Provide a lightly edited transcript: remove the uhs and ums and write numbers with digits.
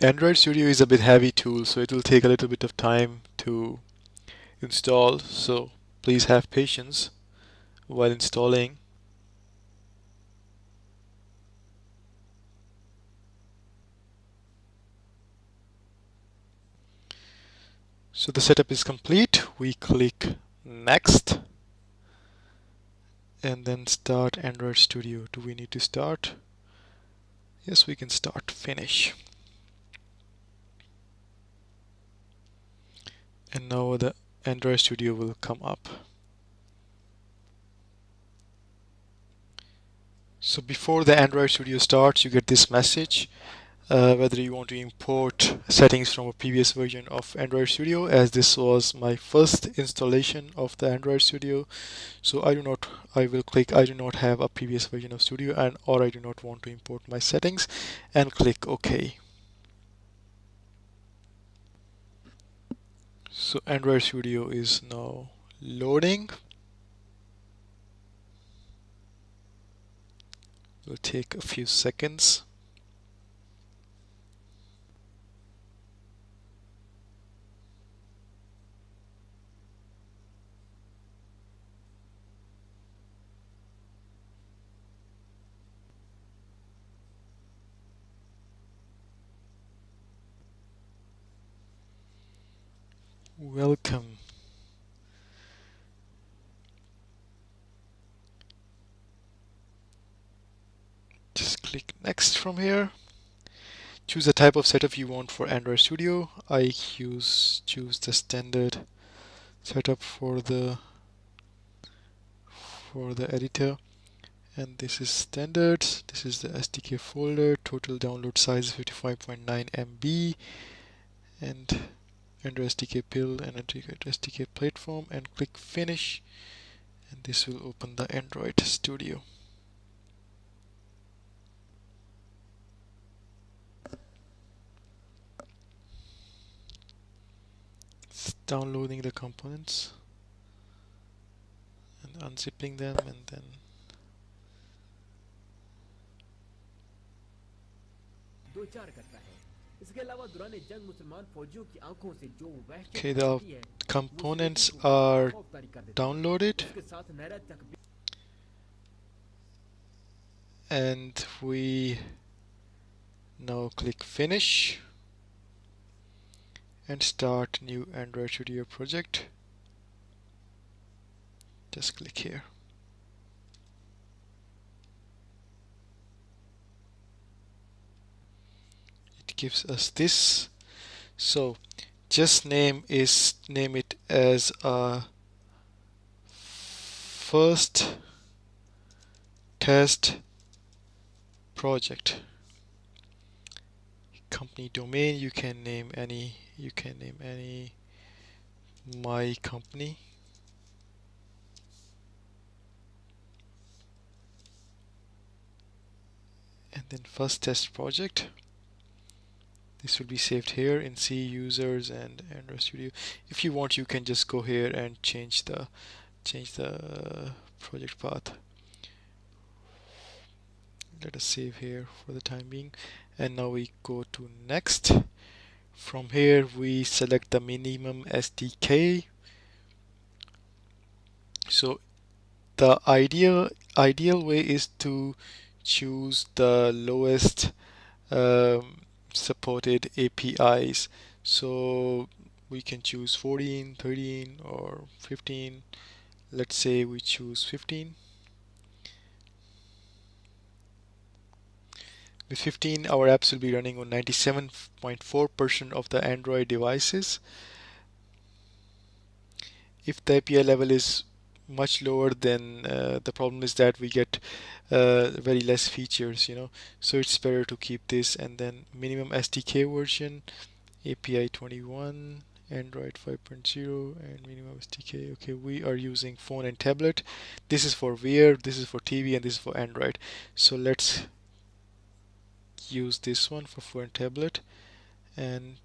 Android Studio is a bit heavy tool, so it will take a little bit of time to install, so please have patience while installing. So the setup is complete. We click next and then start Android Studio. Do we need to start? Yes, we can start finish. And now the Android Studio will come up. So before the Android Studio starts, you get this message. Whether you want to import settings from a previous version of Android Studio, as this was my first installation of the Android Studio. So I will click I do not have a previous version of Studio, and or I do not want to import my settings, and click OK. So Android Studio is now loading. It will take a few seconds. Welcome. Just click next from here. Choose the type of setup you want for Android Studio. I choose the standard setup for the editor, and this is standard. This is the SDK folder. Total download size is 55.9 MB, and enter SDK build and enter SDK platform and click finish, and this will open the Android Studio. It's downloading the components and unzipping them, and then okay, the components are downloaded, and we now click finish and start new Android Studio project. Just click here. It gives us this. So just name it as a first test project. Company domain, you can name any my company. And then first test project. This will be saved here in C users and Android Studio. If you want, you can just go here and change the project path. Let us save here for the time being, and now we go to next. From here we select the minimum SDK. So the ideal way is to choose the lowest supported APIs. So we can choose 14, 13 or 15. Let's say we choose 15. With 15, our apps will be running on 97.4% of the Android devices. If the API level is much lower, then the problem is that we get very less features, so it's better to keep this. And then minimum SDK version, API 21, Android 5.0, and minimum SDK. Okay, we are using phone and tablet. This is for Wear, this is for TV, and this is for Android. So let's use this one for phone and tablet, and